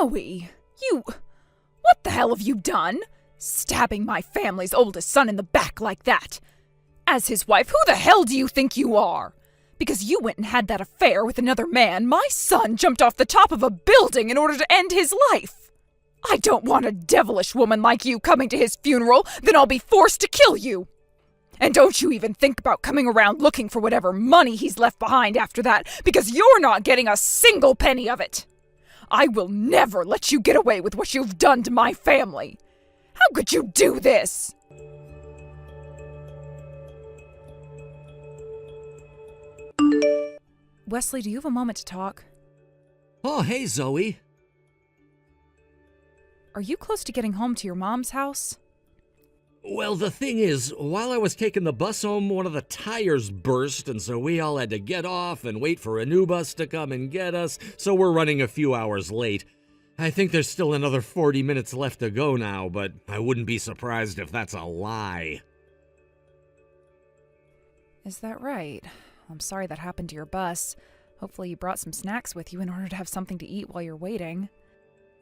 Zoe, what the hell have you done? Stabbing my family's oldest son in the back like that. As his wife, who the hell do you think you are? Because you went and had that affair with another man, my son jumped off the top of a building in order to end his life. I don't want a devilish woman like you coming to his funeral, then I'll be forced to kill you. And don't you even think about coming around looking for whatever money he's left behind after that, because you're not getting a single penny of it. I will never let you get away with what you've done to my family. How could you do this? Wesley, do you have a moment to talk? Oh, hey, Zoe. Are you close to getting home to your mom's house? Well, the thing is, while I was taking the bus home, one of the tires burst, and so we all had to get off and wait for a new bus to come and get us, so we're running a few hours late. I think there's still another 40 minutes left to go now, but I wouldn't be surprised if that's a lie. Is that right? I'm sorry that happened to your bus. Hopefully you brought some snacks with you in order to have something to eat while you're waiting.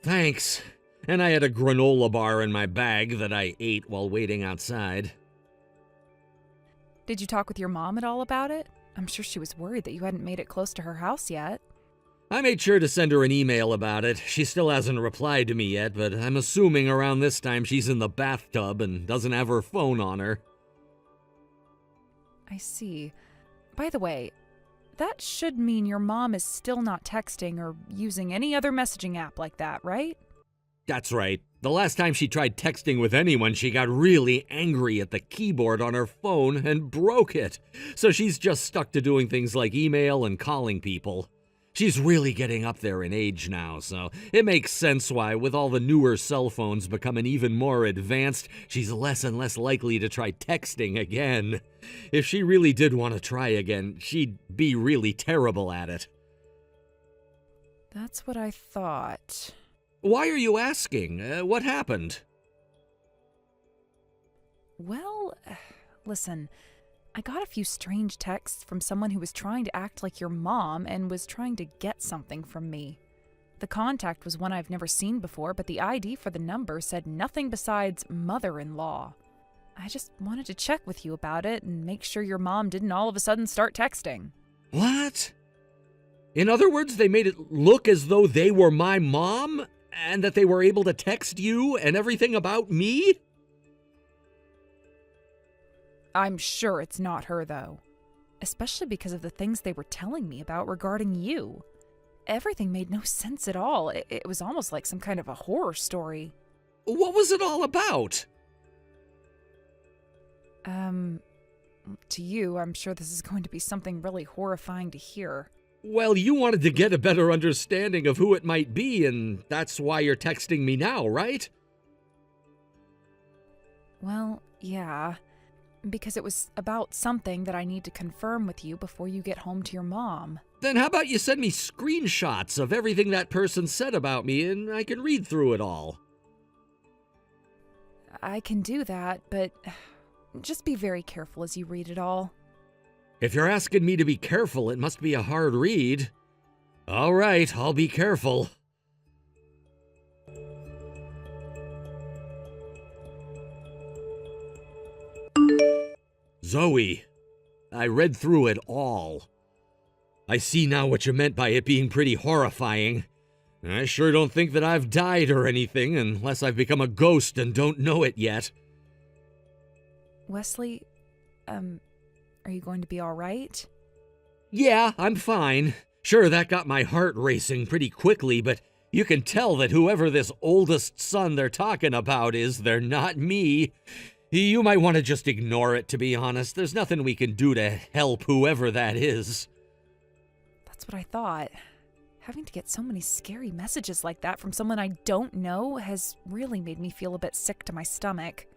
Thanks. And I had a granola bar in my bag that I ate while waiting outside. Did you talk with your mom at all about it? I'm sure she was worried that you hadn't made it close to her house yet. I made sure to send her an email about it. She still hasn't replied to me yet, but I'm assuming around this time she's in the bathtub and doesn't have her phone on her. I see. By the way, that should mean your mom is still not texting or using any other messaging app like that, right? That's right. The last time she tried texting with anyone, she got really angry at the keyboard on her phone and broke it. So she's just stuck to doing things like email and calling people. She's really getting up there in age now, so it makes sense why, with all the newer cell phones becoming even more advanced, she's less and less likely to try texting again. If she really did want to try again, she'd be really terrible at it. That's what I thought. Why are you asking? What happened? Well, listen, I got a few strange texts from someone who was trying to act like your mom and was trying to get something from me. The contact was one I've never seen before, but the ID for the number said nothing besides mother-in-law. I just wanted to check with you about it and make sure your mom didn't all of a sudden start texting. What? In other words, they made it look as though they were my mom? And that they were able to text you and everything about me? I'm sure it's not her, though. Especially because of the things they were telling me about regarding you. Everything made no sense at all. It was almost like some kind of a horror story. What was it all about? To you, I'm sure this is going to be something really horrifying to hear. Well, you wanted to get a better understanding of who it might be, and that's why you're texting me now, right? Well, yeah. Because it was about something that I need to confirm with you before you get home to your mom. Then how about you send me screenshots of everything that person said about me, and I can read through it all. I can do that, but just be very careful as you read it all. If you're asking me to be careful, it must be a hard read. All right, I'll be careful. Zoe, I read through it all. I see now what you meant by it being pretty horrifying. I sure don't think that I've died or anything, unless I've become a ghost and don't know it yet. Wesley, are you going to be all right? Yeah, I'm fine. Sure, that got my heart racing pretty quickly, but you can tell that whoever this oldest son they're talking about is, they're not me. You might want to just ignore it, to be honest. There's nothing we can do to help whoever that is. That's what I thought. Having to get so many scary messages like that from someone I don't know has really made me feel a bit sick to my stomach.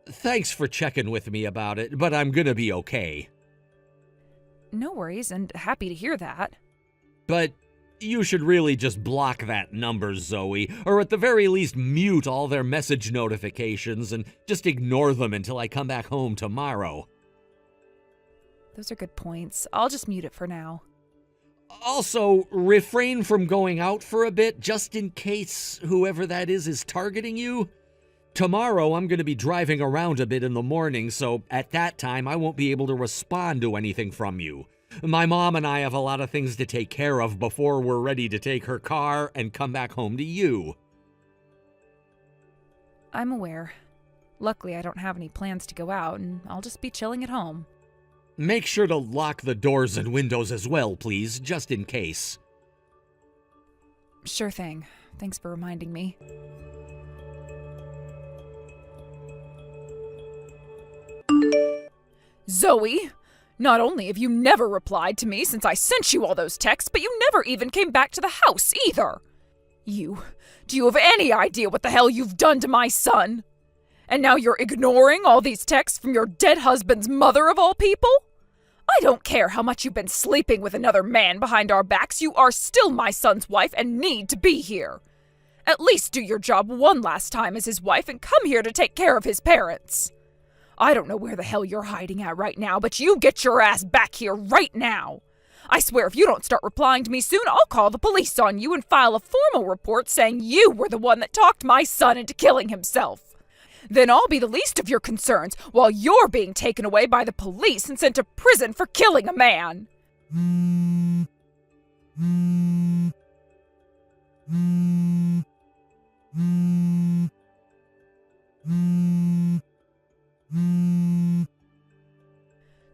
Thanks for checking with me about it, but I'm gonna be okay. No worries, and happy to hear that. But you should really just block that number, Zoe, or at the very least mute all their message notifications and just ignore them until I come back home tomorrow. Those are good points. I'll just mute it for now. Also, refrain from going out for a bit, just in case whoever that is targeting you. Tomorrow, I'm going to be driving around a bit in the morning, so at that time, I won't be able to respond to anything from you. My mom and I have a lot of things to take care of before we're ready to take her car and come back home to you. I'm aware. Luckily, I don't have any plans to go out, and I'll just be chilling at home. Make sure to lock the doors and windows as well, please, just in case. Sure thing. Thanks for reminding me. Zoe! Not only have you never replied to me since I sent you all those texts, but you never even came back to the house, either! Do you have any idea what the hell you've done to my son? And now you're ignoring all these texts from your dead husband's mother of all people? I don't care how much you've been sleeping with another man behind our backs, you are still my son's wife and need to be here. At least do your job one last time as his wife and come here to take care of his parents. I don't know where the hell you're hiding at right now, but you get your ass back here right now. I swear if you don't start replying to me soon, I'll call the police on you and file a formal report saying you were the one that talked my son into killing himself. Then I'll be the least of your concerns while you're being taken away by the police and sent to prison for killing a man.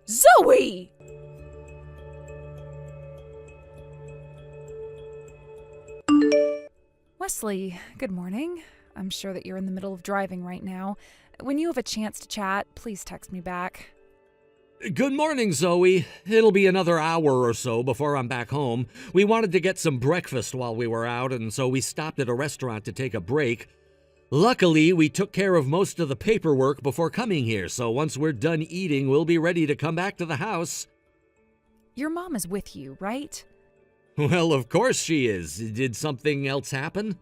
Zoe! Wesley, good morning. I'm sure that you're in the middle of driving right now. When you have a chance to chat, please text me back. Good morning, Zoe. It'll be another hour or so before I'm back home. We wanted to get some breakfast while we were out, and so we stopped at a restaurant to take a break. Luckily, we took care of most of the paperwork before coming here, so once we're done eating, we'll be ready to come back to the house. Your mom is with you, right? Well, of course she is. Did something else happen?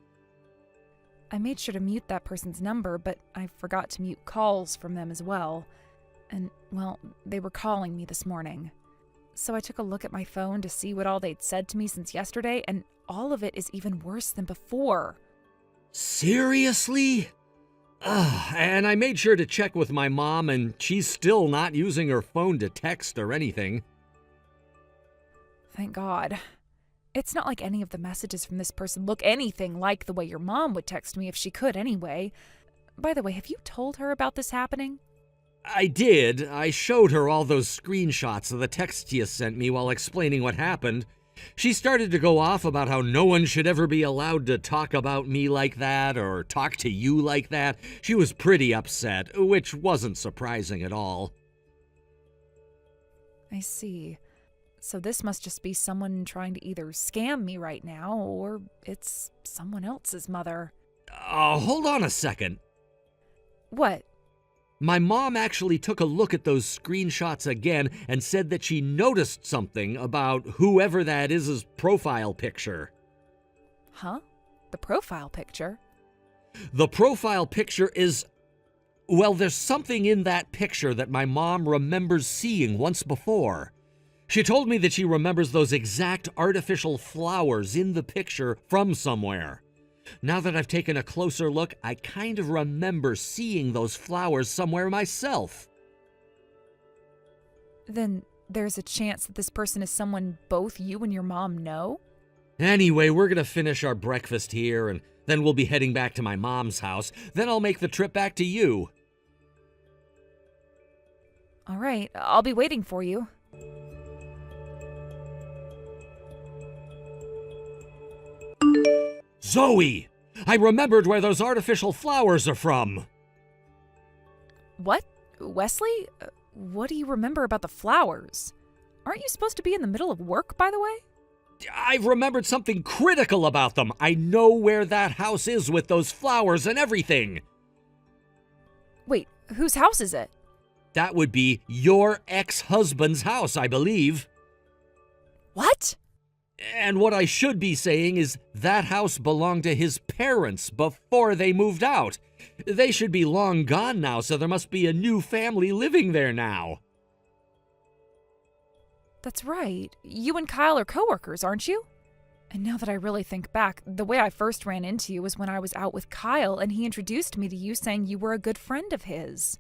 I made sure to mute that person's number, but I forgot to mute calls from them as well. And, well, they were calling me this morning. So I took a look at my phone to see what all they'd said to me since yesterday, and all of it is even worse than before. Seriously? And I made sure to check with my mom, and she's still not using her phone to text or anything. Thank God. It's not like any of the messages from this person look anything like the way your mom would text me if she could anyway. By the way, have you told her about this happening? I did. I showed her all those screenshots of the texts you sent me while explaining what happened. She started to go off about how no one should ever be allowed to talk about me like that or talk to you like that. She was pretty upset, which wasn't surprising at all. I see. So this must just be someone trying to either scam me right now, or it's someone else's mother. Hold on a second. What? My mom actually took a look at those screenshots again and said that she noticed something about whoever that is' profile picture. Huh? The profile picture? The profile picture is... Well, there's something in that picture that my mom remembers seeing once before. She told me that she remembers those exact artificial flowers in the picture from somewhere. Now that I've taken a closer look, I kind of remember seeing those flowers somewhere myself. Then there's a chance that this person is someone both you and your mom know? Anyway, we're gonna finish our breakfast here, and then we'll be heading back to my mom's house. Then I'll make the trip back to you. All right, I'll be waiting for you. Zoe! I remembered where those artificial flowers are from. What? Wesley? What do you remember about the flowers? Aren't you supposed to be in the middle of work, by the way? I've remembered something critical about them. I know where that house is with those flowers and everything. Wait, whose house is it? That would be your ex-husband's house, I believe. What? And what I should be saying is that house belonged to his parents before they moved out. They should be long gone now, so there must be a new family living there now. That's right. You and Kyle are coworkers, aren't you? And now that I really think back, the way I first ran into you was when I was out with Kyle and he introduced me to you saying you were a good friend of his.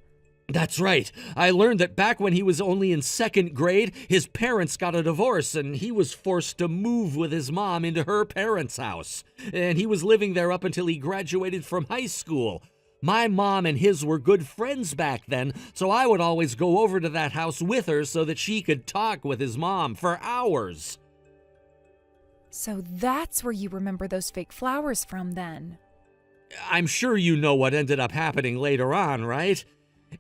That's right. I learned that back when he was only in second grade, his parents got a divorce and he was forced to move with his mom into her parents' house. And he was living there up until he graduated from high school. My mom and his were good friends back then, so I would always go over to that house with her so that she could talk with his mom for hours. So that's where you remember those fake flowers from then. I'm sure you know what ended up happening later on, right?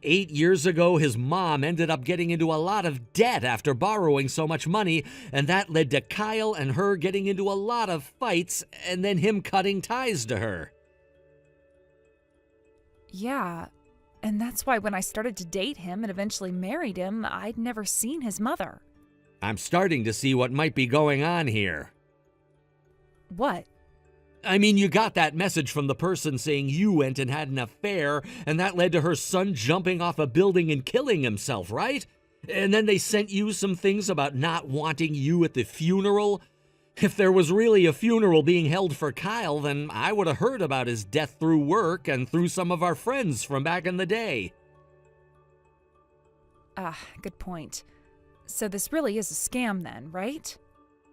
8 years ago, his mom ended up getting into a lot of debt after borrowing so much money, and that led to Kyle and her getting into a lot of fights, and then him cutting ties to her. Yeah, and that's why when I started to date him and eventually married him, I'd never seen his mother. I'm starting to see what might be going on here. What? I mean, you got that message from the person saying you went and had an affair, and that led to her son jumping off a building and killing himself, right? And then they sent you some things about not wanting you at the funeral. If there was really a funeral being held for Kyle, then I would have heard about his death through work and through some of our friends from back in the day. Good point. So this really is a scam then, right?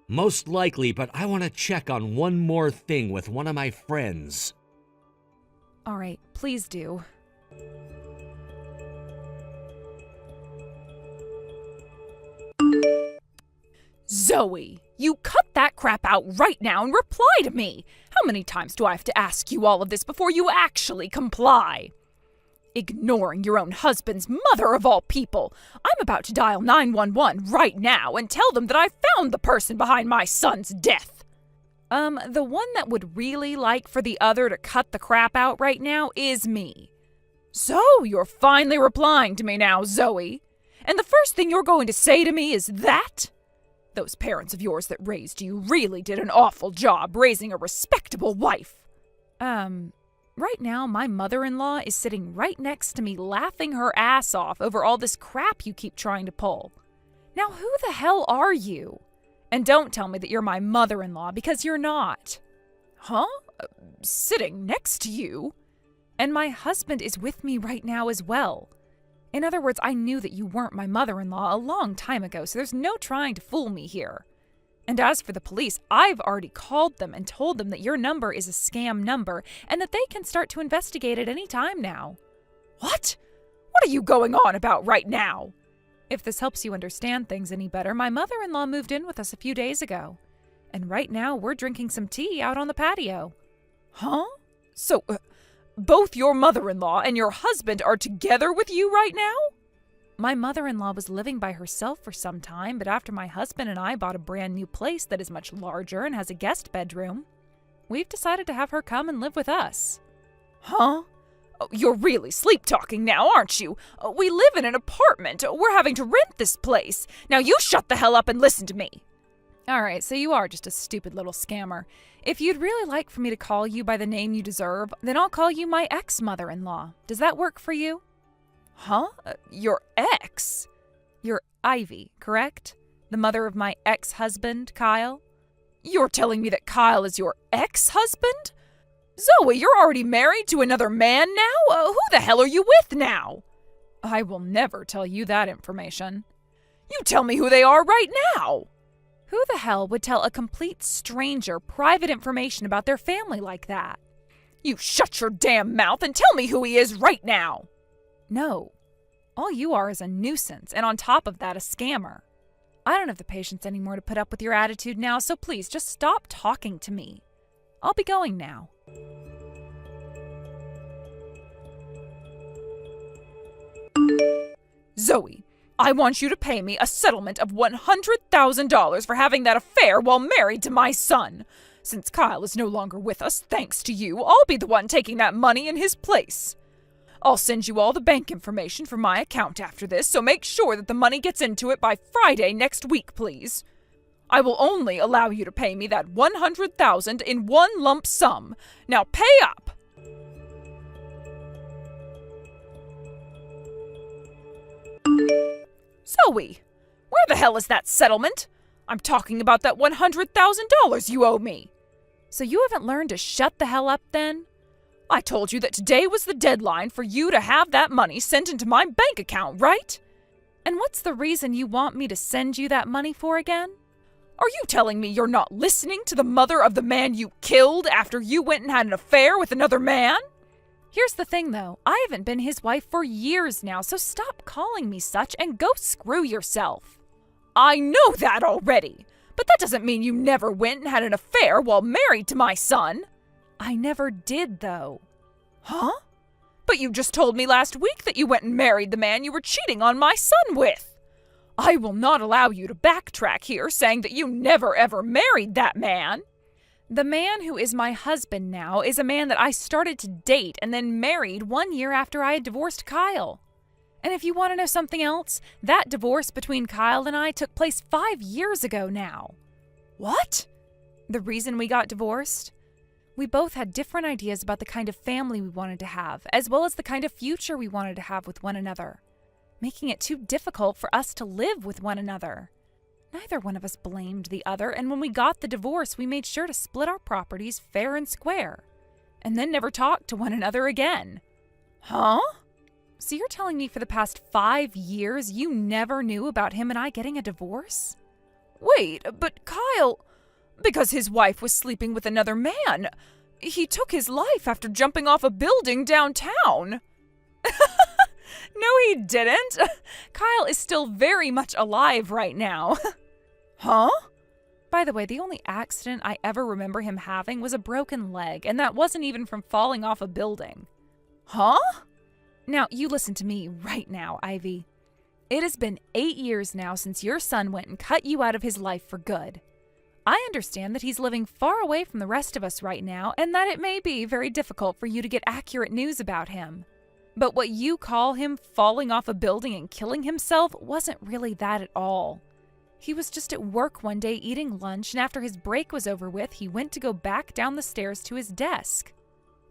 Most likely, but I want to check on one more thing with one of my friends. All right, please do. Zoe, you cut that crap out right now and reply to me. How many times do I have to ask you all of this before you actually comply? Ignoring your own husband's mother of all people. I'm about to dial 911 right now and tell them that I found the person behind my son's death. The one that would really like for the other to cut the crap out right now is me. So you're finally replying to me now, Zoe. And the first thing you're going to say to me is that? Those parents of yours that raised you really did an awful job raising a respectable wife. Right now, my mother-in-law is sitting right next to me laughing her ass off over all this crap you keep trying to pull. Now, who the hell are you? And don't tell me that you're my mother-in-law, because you're not. Huh? Sitting next to you? And my husband is with me right now as well. In other words, I knew that you weren't my mother-in-law a long time ago, so there's no trying to fool me here. And as for the police, I've already called them and told them that your number is a scam number and that they can start to investigate at any time now. What? What are you going on about right now? If this helps you understand things any better, my mother-in-law moved in with us a few days ago. And right now, we're drinking some tea out on the patio. Huh? So, both your mother-in-law and your husband are together with you right now? My mother-in-law was living by herself for some time, but after my husband and I bought a brand new place that is much larger and has a guest bedroom, we've decided to have her come and live with us. Huh? Oh, you're really sleep-talking now, aren't you? We live in an apartment. We're having to rent this place. Now you shut the hell up and listen to me. All right, so you are just a stupid little scammer. If you'd really like for me to call you by the name you deserve, then I'll call you my ex-mother-in-law. Does that work for you? Huh? Your ex? You're Ivy, correct? The mother of my ex-husband, Kyle? You're telling me that Kyle is your ex-husband? Zoe, you're already married to another man now? Who the hell are you with now? I will never tell you that information. You tell me who they are right now. Who the hell would tell a complete stranger private information about their family like that? You shut your damn mouth and tell me who he is right now. No. All you are is a nuisance, and on top of that, a scammer. I don't have the patience anymore to put up with your attitude now, so please just stop talking to me. I'll be going now. Zoe, I want you to pay me a settlement of $100,000 for having that affair while married to my son. Since Kyle is no longer with us, thanks to you, I'll be the one taking that money in his place. I'll send you all the bank information for my account after this, so make sure that the money gets into it by Friday next week, please. I will only allow you to pay me that $100,000 in one lump sum. Now pay up! Zoe, where the the hell is that settlement? I'm talking about that $100,000 you owe me. So you haven't learned to shut the hell up then? I told you that today was the deadline for you to have that money sent into my bank account, right? And what's the reason you want me to send you that money for again? Are you telling me you're not listening to the mother of the man you killed after you went and had an affair with another man? Here's the thing, though. I haven't been his wife for years now, so stop calling me such and go screw yourself. I know that already, but that doesn't mean you never went and had an affair while married to my son. I never did, though. Huh? But you just told me last week that you went and married the man you were cheating on my son with. I will not allow you to backtrack here saying that you never ever married that man. The man who is my husband now is a man that I started to date and then married 1 year after I had divorced Kyle. And if you want to know something else, that divorce between Kyle and I took place 5 years ago now. What? The reason we got divorced? We both had different ideas about the kind of family we wanted to have, as well as the kind of future we wanted to have with one another, making it too difficult for us to live with one another. Neither one of us blamed the other, and when we got the divorce, we made sure to split our properties fair and square, and then never talked to one another again. Huh? So you're telling me for the past 5 years you never knew about him and I getting a divorce? Wait, but Kyle... Because his wife was sleeping with another man. He took his life after jumping off a building downtown. No, he didn't. Kyle is still very much alive right now. Huh? By the way, the only accident I ever remember him having was a broken leg, and that wasn't even from falling off a building. Huh? Now, you listen to me right now, Ivy. It has been 8 years now since your son went and cut you out of his life for good. I understand that he's living far away from the rest of us right now, and that it may be very difficult for you to get accurate news about him. But what you call him falling off a building and killing himself wasn't really that at all. He was just at work one day eating lunch, and after his break was over with, he went to go back down the stairs to his desk.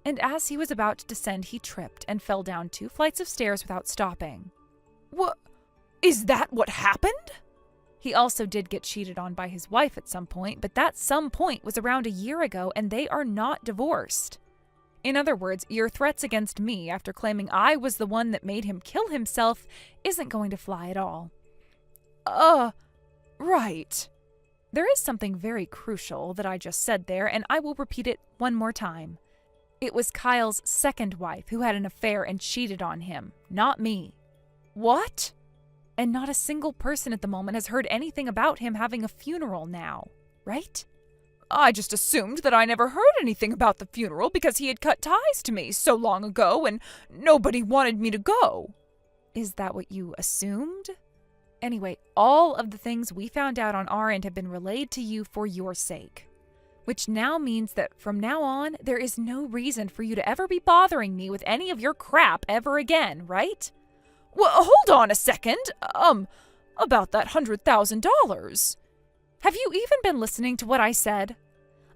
And as he was about to descend, he tripped and fell down 2 flights of stairs without stopping. What? Is that what happened? He also did get cheated on by his wife at some point, but that some point was around a year ago, and they are not divorced. In other words, your threats against me after claiming I was the one that made him kill himself isn't going to fly at all. Right. There is something very crucial that I just said there, and I will repeat it one more time. It was Kyle's second wife who had an affair and cheated on him, not me. What? And not a single person at the moment has heard anything about him having a funeral now, right? I just assumed that I never heard anything about the funeral because he had cut ties to me so long ago and nobody wanted me to go. Is that what you assumed? Anyway, all of the things we found out on our end have been relayed to you for your sake. Which now means that from now on, there is no reason for you to ever be bothering me with any of your crap ever again, right? Well, hold on a second. About that $100,000. Have you even been listening to what I said?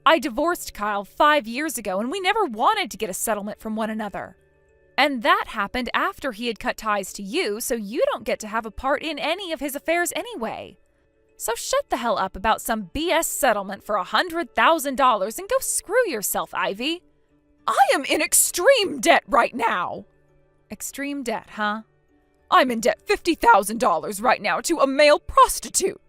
I divorced Kyle 5 years ago, and we never wanted to get a settlement from one another. And that happened after he had cut ties to you, so you don't get to have a part in any of his affairs anyway. So shut the hell up about some BS settlement for $100,000 and go screw yourself, Ivy. I am in extreme debt right now. Extreme debt, huh? I'm in debt $50,000 right now to a male prostitute.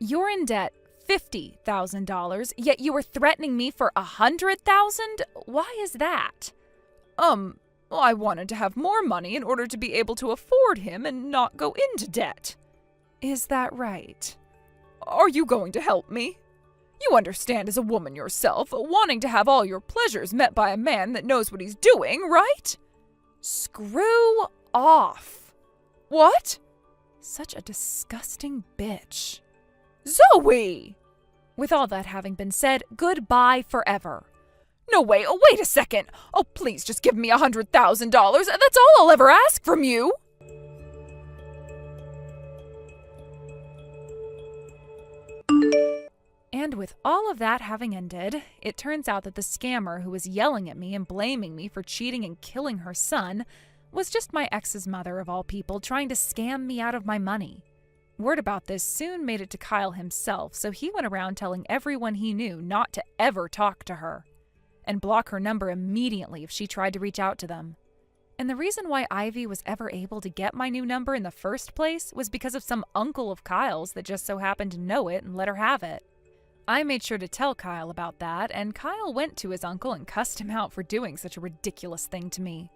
You're in debt $50,000, yet you were threatening me for $100,000? Why is that? I wanted to have more money in order to be able to afford him and not go into debt. Is that right? Are you going to help me? You understand as a woman yourself, wanting to have all your pleasures met by a man that knows what he's doing, right? Screw off. What? Such a disgusting bitch. Zoe! With all that having been said, goodbye forever. No way, wait a second. Oh, please just give me $100,000. That's all I'll ever ask from you. And with all of that having ended, it turns out that the scammer who was yelling at me and blaming me for cheating and killing her son was just my ex's mother of all people trying to scam me out of my money. Word about this soon made it to Kyle himself, so he went around telling everyone he knew not to ever talk to her, and block her number immediately if she tried to reach out to them. And the reason why Ivy was ever able to get my new number in the first place was because of some uncle of Kyle's that just so happened to know it and let her have it. I made sure to tell Kyle about that, and Kyle went to his uncle and cussed him out for doing such a ridiculous thing to me.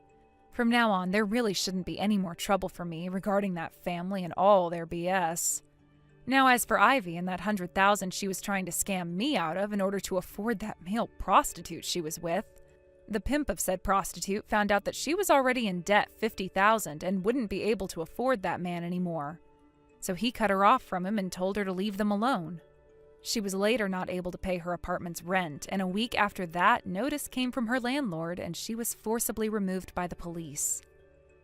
From now on, there really shouldn't be any more trouble for me regarding that family and all their BS. Now, as for Ivy and that $100,000 she was trying to scam me out of in order to afford that male prostitute she was with, the pimp of said prostitute found out that she was already in debt $50,000 and wouldn't be able to afford that man anymore. So he cut her off from him and told her to leave them alone. She was later not able to pay her apartment's rent, and a week after that, notice came from her landlord and she was forcibly removed by the police.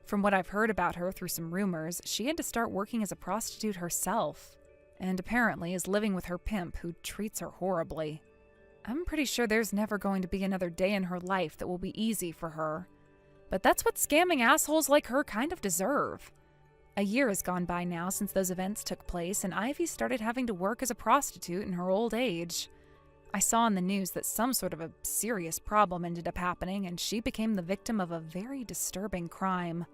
From what I've heard about her through some rumors, she had to start working as a prostitute herself, and apparently is living with her pimp who treats her horribly. I'm pretty sure there's never going to be another day in her life that will be easy for her. But that's what scamming assholes like her kind of deserve. A year has gone by now since those events took place, and Ivy started having to work as a prostitute in her old age. I saw in the news that some sort of a serious problem ended up happening, and she became the victim of a very disturbing crime.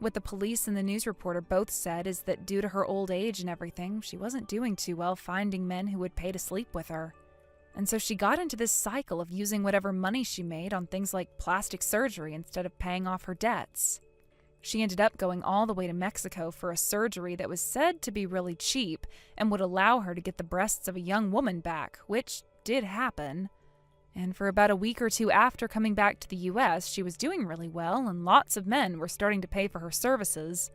What the police and the news reporter both said is that due to her old age and everything, she wasn't doing too well finding men who would pay to sleep with her. And so she got into this cycle of using whatever money she made on things like plastic surgery instead of paying off her debts. She ended up going all the way to Mexico for a surgery that was said to be really cheap and would allow her to get the breasts of a young woman back, which did happen. And for about a week or two after coming back to the US, she was doing really well and lots of men were starting to pay for her services.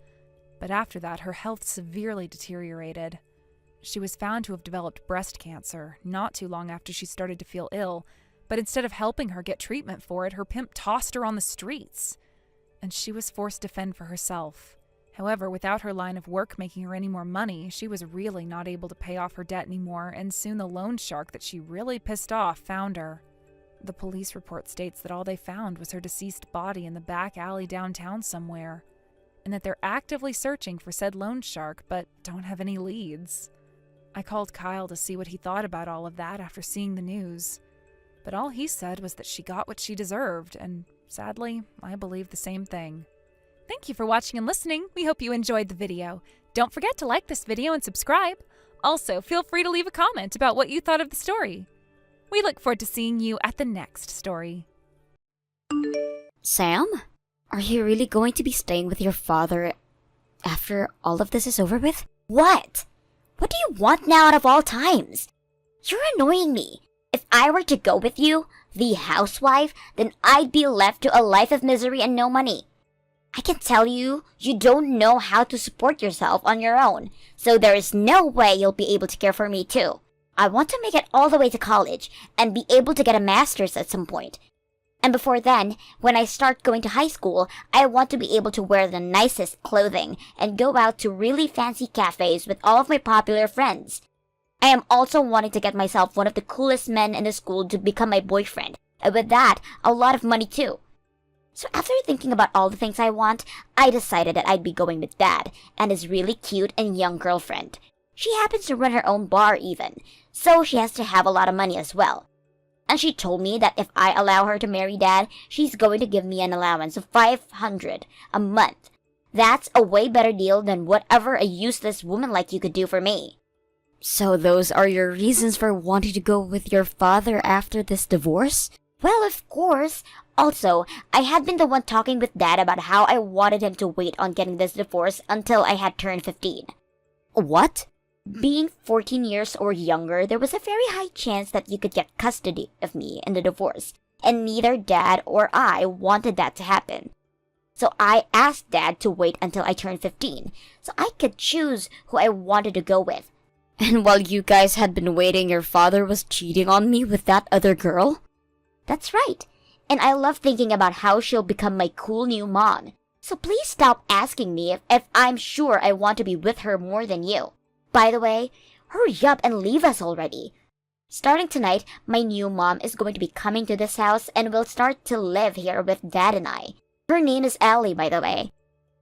But after that, her health severely deteriorated. She was found to have developed breast cancer not too long after she started to feel ill, but instead of helping her get treatment for it, her pimp tossed her on the streets. And she was forced to fend for herself. However, without her line of work making her any more money, she was really not able to pay off her debt anymore, and soon the loan shark that she really pissed off found her. The police report states that all they found was her deceased body in the back alley downtown somewhere, and that they're actively searching for said loan shark but don't have any leads. I called Kyle to see what he thought about all of that after seeing the news, but all he said was that she got what she deserved, and sadly, I believe the same thing. Thank you for watching and listening. We hope you enjoyed the video. Don't forget to like this video and subscribe. Also, feel free to leave a comment about what you thought of the story. We look forward to seeing you at the next story. Sam? Are you really going to be staying with your father after all of this is over with? What? What do you want now out of all times? You're annoying me. If I were to go with you, the housewife, then I'd be left to a life of misery and no money. I can tell you, you don't know how to support yourself on your own, so there is no way you'll be able to care for me too. I want to make it all the way to college and be able to get a master's at some point. And before then, when I start going to high school, I want to be able to wear the nicest clothing and go out to really fancy cafes with all of my popular friends. I am also wanting to get myself one of the coolest men in the school to become my boyfriend, and with that, a lot of money too. So after thinking about all the things I want, I decided that I'd be going with Dad and his really cute and young girlfriend. She happens to run her own bar even, so she has to have a lot of money as well. And she told me that if I allow her to marry Dad, she's going to give me an allowance of $500 a month. That's a way better deal than whatever a useless woman like you could do for me. So those are your reasons for wanting to go with your father after this divorce? Well, of course. Also, I had been the one talking with Dad about how I wanted him to wait on getting this divorce until I had turned 15. What? Being 14 years or younger, there was a very high chance that you could get custody of me in the divorce, and neither Dad or I wanted that to happen. So I asked Dad to wait until I turned 15, so I could choose who I wanted to go with. And while you guys had been waiting, your father was cheating on me with that other girl? That's right. And I love thinking about how she'll become my cool new mom. So please stop asking me if I'm sure I want to be with her more than you. By the way, hurry up and leave us already. Starting tonight, my new mom is going to be coming to this house and will start to live here with Dad and I. Her name is Allie, by the way.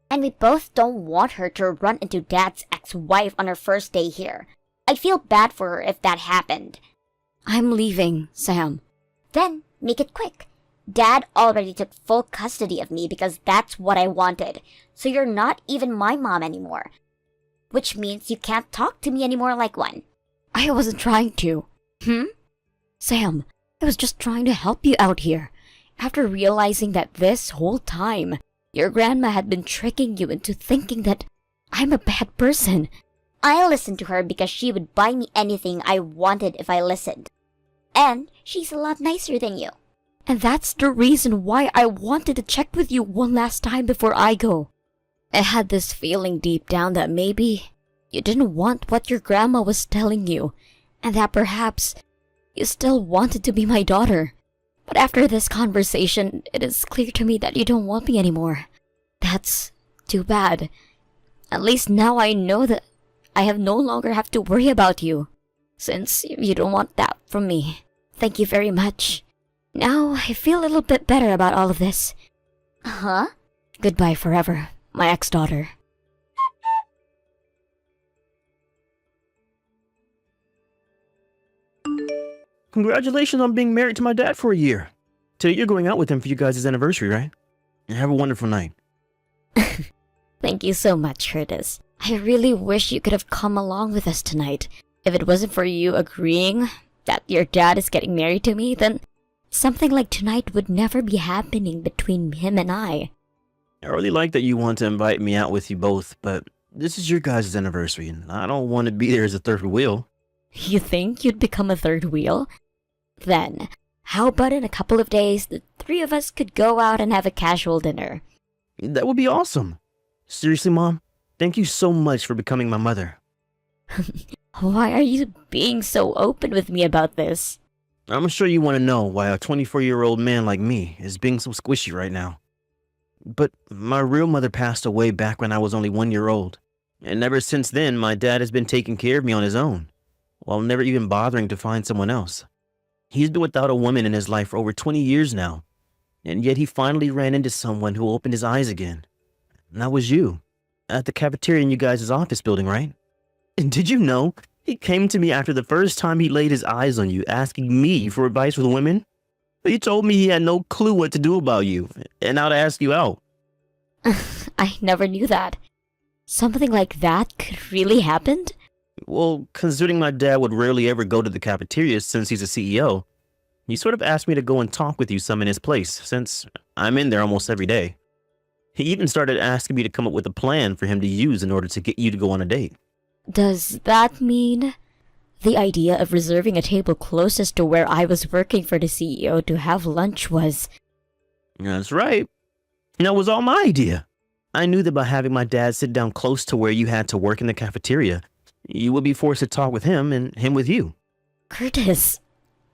And we both don't want her to run into Dad's ex-wife on her first day here. I'd feel bad for her if that happened. I'm leaving, Sam. Then, make it quick. Dad already took full custody of me because that's what I wanted. So you're not even my mom anymore. Which means you can't talk to me anymore like one. I wasn't trying to. Sam, I was just trying to help you out here. After realizing that this whole time, your grandma had been tricking you into thinking that I'm a bad person. I listened to her because she would buy me anything I wanted if I listened. And she's a lot nicer than you. And that's the reason why I wanted to check with you one last time before I go. I had this feeling deep down that maybe you didn't want what your grandma was telling you, and that perhaps you still wanted to be my daughter. But after this conversation, it is clear to me that you don't want me anymore. That's too bad. At least now I know that I have no longer have to worry about you, since you don't want that from me. Thank you very much. Now I feel a little bit better about all of this. Huh? Goodbye forever, my ex-daughter. Congratulations on being married to my dad for a year. Today you're going out with him for you guys' anniversary, right? Have a wonderful night. Thank you so much, Curtis. I really wish you could have come along with us tonight. If it wasn't for you agreeing that your dad is getting married to me, then something like tonight would never be happening between him and I. I really like that you want to invite me out with you both, but this is your guys' anniversary, and I don't want to be there as a third wheel. You think you'd become a third wheel? Then, how about in a couple of days, the three of us could go out and have a casual dinner? That would be awesome. Seriously, Mom, thank you so much for becoming my mother. Why are you being so open with me about this? I'm sure you want to know why a 24-year-old man like me is being so squishy right now. But my real mother passed away back when I was only 1 year old. And ever since then, my dad has been taking care of me on his own, while never even bothering to find someone else. He's been without a woman in his life for over 20 years now, and yet he finally ran into someone who opened his eyes again. And that was you, at the cafeteria in you guys' office building, right? And did you know, he came to me after the first time he laid his eyes on you, asking me for advice with women? He told me he had no clue what to do about you, and how to ask you out. I never knew that. Something like that could really happen? Well, considering my dad would rarely ever go to the cafeteria since he's a CEO, he sort of asked me to go and talk with you some in his place, since I'm in there almost every day. He even started asking me to come up with a plan for him to use in order to get you to go on a date. Does that mean the idea of reserving a table closest to where I was working for the CEO to have lunch was... That's right. And that was all my idea. I knew that by having my dad sit down close to where you had to work in the cafeteria, you would be forced to talk with him and him with you. Curtis,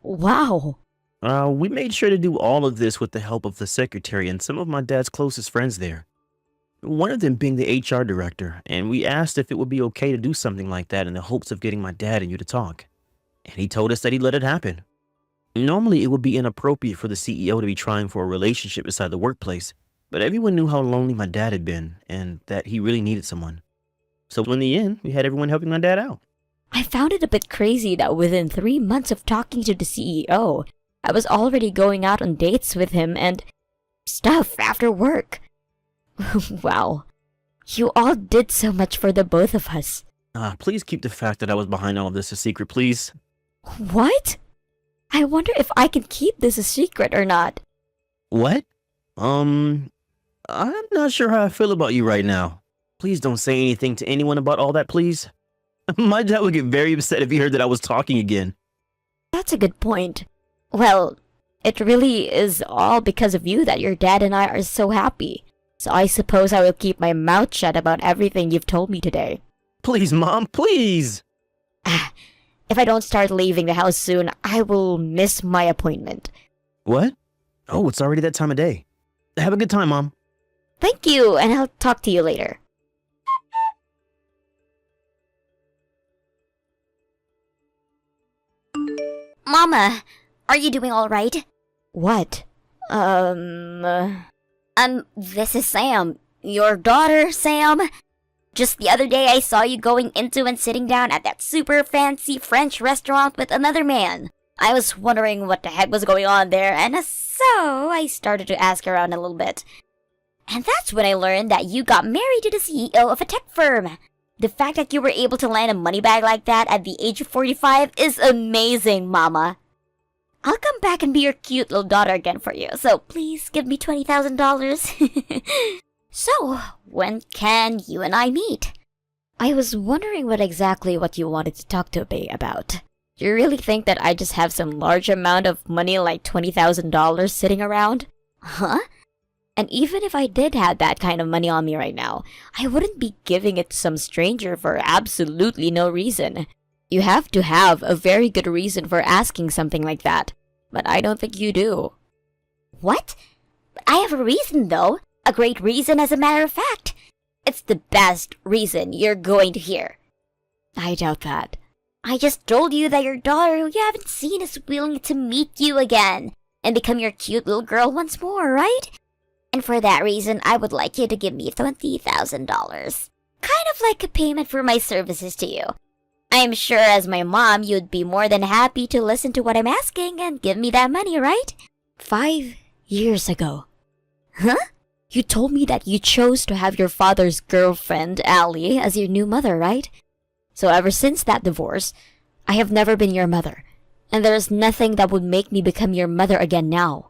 wow. We made sure to do all of this with the help of the secretary and some of my dad's closest friends there. One of them being the HR director, and we asked if it would be okay to do something like that in the hopes of getting my dad and you to talk. And he told us that he'd let it happen. Normally, it would be inappropriate for the CEO to be trying for a relationship inside the workplace, but everyone knew how lonely my dad had been and that he really needed someone. So in the end, we had everyone helping my dad out. I found it a bit crazy that within 3 months of talking to the CEO, I was already going out on dates with him and stuff after work. Wow. You all did so much for the both of us. Please keep the fact that I was behind all of this a secret, please. What? I wonder if I can keep this a secret or not. What? I'm not sure how I feel about you right now. Please don't say anything to anyone about all that, please. My dad would get very upset if he heard that I was talking again. That's a good point. Well, it really is all because of you that your dad and I are so happy. So I suppose I will keep my mouth shut about everything you've told me today. Please, Mom, please! If I don't start leaving the house soon, I will miss my appointment. What? Oh, it's already that time of day. Have a good time, Mom. Thank you, and I'll talk to you later. Mama, are you doing all right? What? This is Sam. Your daughter, Sam. Just the other day I saw you going into and sitting down at that super fancy French restaurant with another man. I was wondering what the heck was going on there, and so I started to ask around a little bit. And that's when I learned that you got married to the CEO of a tech firm. The fact that you were able to land a money bag like that at the age of 45 is amazing, Mama. I'll come back and be your cute little daughter again for you, so please give me $20,000. So, when can you and I meet? I was wondering what you wanted to talk to me about. You really think that I just have some large amount of money like $20,000 sitting around? Huh? And even if I did have that kind of money on me right now, I wouldn't be giving it to some stranger for absolutely no reason. You have to have a very good reason for asking something like that, but I don't think you do. What? I have a reason, though. A great reason, as a matter of fact. It's the best reason you're going to hear. I doubt that. I just told you that your daughter, who you haven't seen, is willing to meet you again and become your cute little girl once more, right? And for that reason, I would like you to give me $20,000. Kind of like a payment for my services to you. I'm sure as my mom, you'd be more than happy to listen to what I'm asking and give me that money, right? 5 years ago. Huh? You told me that you chose to have your father's girlfriend, Allie, as your new mother, right? So ever since that divorce, I have never been your mother. And there is nothing that would make me become your mother again now.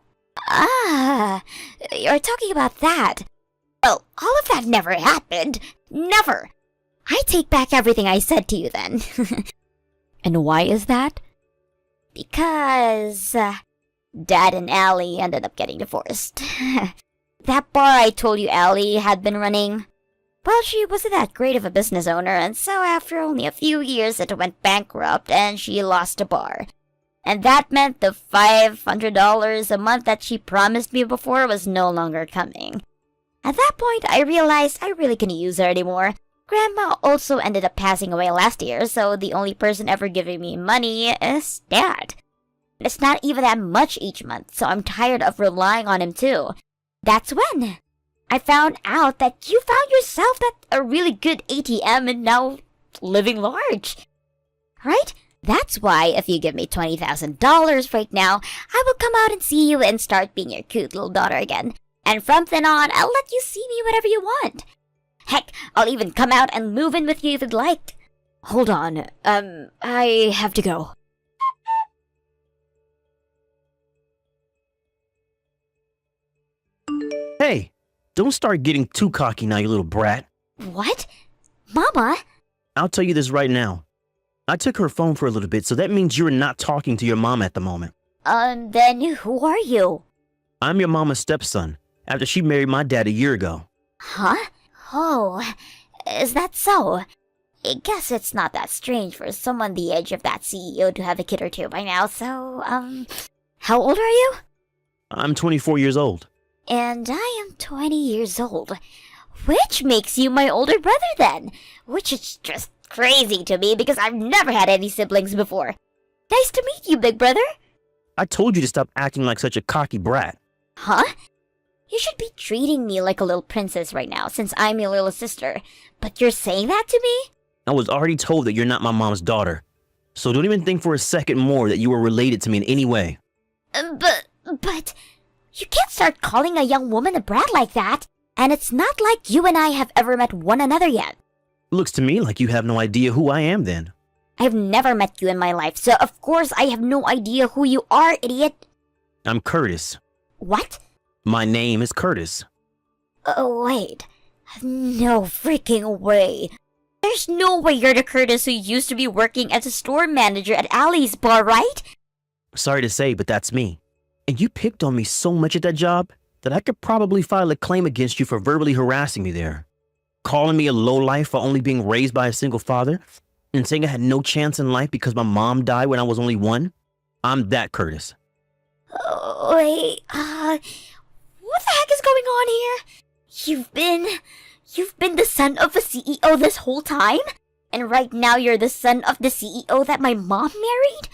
Ah, you're talking about that. Well, all of that never happened. Never. I take back everything I said to you then. And why is that? Because Dad and Allie ended up getting divorced. That bar I told you Allie had been running, well, she wasn't that great of a business owner, and so after only a few years it went bankrupt and she lost the bar. And that meant the $500 a month that she promised me before was no longer coming. At that point, I realized I really couldn't use her anymore. Grandma also ended up passing away last year, so the only person ever giving me money is Dad. It's not even that much each month, so I'm tired of relying on him too. That's when I found out that you found yourself a really good ATM and now living large. Right? That's why if you give me $20,000 right now, I will come out and see you and start being your cute little daughter again. And from then on, I'll let you see me whenever you want. Heck, I'll even come out and move in with you if you'd like. Hold on, I have to go. Hey, don't start getting too cocky now, you little brat. What? Mama? I'll tell you this right now. I took her phone for a little bit, so that means you're not talking to your mom at the moment. Then who are you? I'm your mama's stepson, after she married my dad a year ago. Huh? Oh, is that so? I guess it's not that strange for someone the age of that CEO to have a kid or two by now, so, how old are you? I'm 24 years old. And I am 20 years old. Which makes you my older brother then. Which is just crazy to me because I've never had any siblings before. Nice to meet you, big brother. I told you to stop acting like such a cocky brat. Huh? You should be treating me like a little princess right now since I'm your little sister. But you're saying that to me? I was already told that you're not my mom's daughter. So don't even think for a second more that you were related to me in any way. But... You can't start calling a young woman a brat like that. And it's not like you and I have ever met one another yet. Looks to me like you have no idea who I am then. I've never met you in my life, so of course I have no idea who you are, idiot. I'm Curtis. What? My name is Curtis. Oh, wait. No freaking way. There's no way you're the Curtis who used to be working as a store manager at Allie's bar, right? Sorry to say, but that's me. And you picked on me so much at that job that I could probably file a claim against you for verbally harassing me there. Calling me a lowlife for only being raised by a single father and saying I had no chance in life because my mom died when I was only 1. I'm that Curtis. Oh, wait, what the heck is going on here? You've been the son of a CEO this whole time? And right now you're the son of the CEO that my mom married?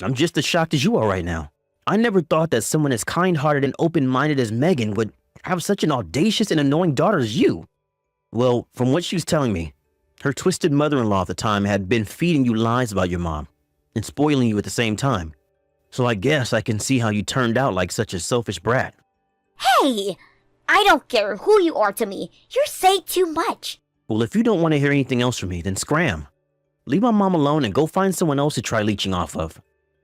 I'm just as shocked as you are right now. I never thought that someone as kind-hearted and open-minded as Megan would have such an audacious and annoying daughter as you? Well, from what she was telling me, her twisted mother-in-law at the time had been feeding you lies about your mom and spoiling you at the same time. So I guess I can see how you turned out like such a selfish brat. Hey! I don't care who you are to me. You're saying too much. Well, if you don't want to hear anything else from me, then scram. Leave my mom alone and go find someone else to try leeching off of.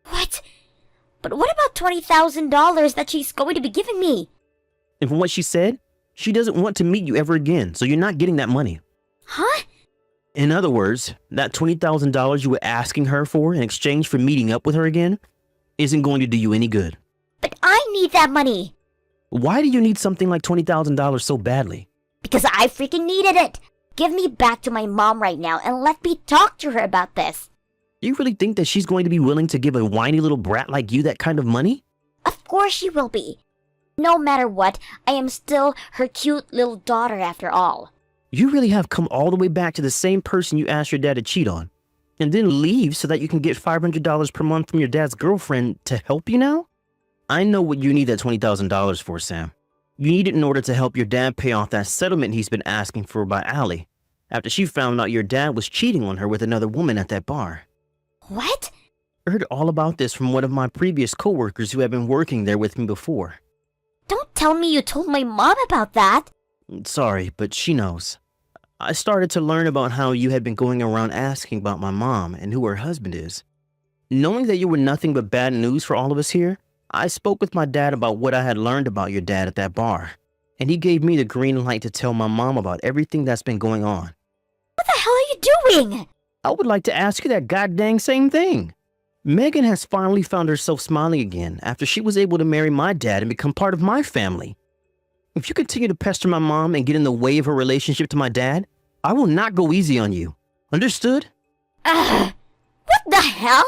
What? But what about $20,000 that she's going to be giving me? And from what she said, she doesn't want to meet you ever again, so you're not getting that money. Huh? In other words, that $20,000 you were asking her for in exchange for meeting up with her again isn't going to do you any good. But I need that money. Why do you need something like $20,000 so badly? Because I freaking needed it. Give me back to my mom right now and let me talk to her about this. You really think that she's going to be willing to give a whiny little brat like you that kind of money? Of course she will be. No matter what, I am still her cute little daughter after all. You really have come all the way back to the same person you asked your dad to cheat on, and then leave so that you can get $500 per month from your dad's girlfriend to help you now? I know what you need that $20,000 for, Sam. You need it in order to help your dad pay off that settlement he's been asking for by Allie, after she found out your dad was cheating on her with another woman at that bar. What? I heard all about this from one of my previous coworkers who had been working there with me before. Don't tell me you told my mom about that. Sorry, but she knows. I started to learn about how you had been going around asking about my mom and who her husband is. Knowing that you were nothing but bad news for all of us here, I spoke with my dad about what I had learned about your dad at that bar, and he gave me the green light to tell my mom about everything that's been going on. What the hell are you doing? I would like to ask you that goddamn same thing. Megan has finally found herself smiling again after she was able to marry my dad and become part of my family. If you continue to pester my mom and get in the way of her relationship to my dad, I will not go easy on you. Understood? What the hell?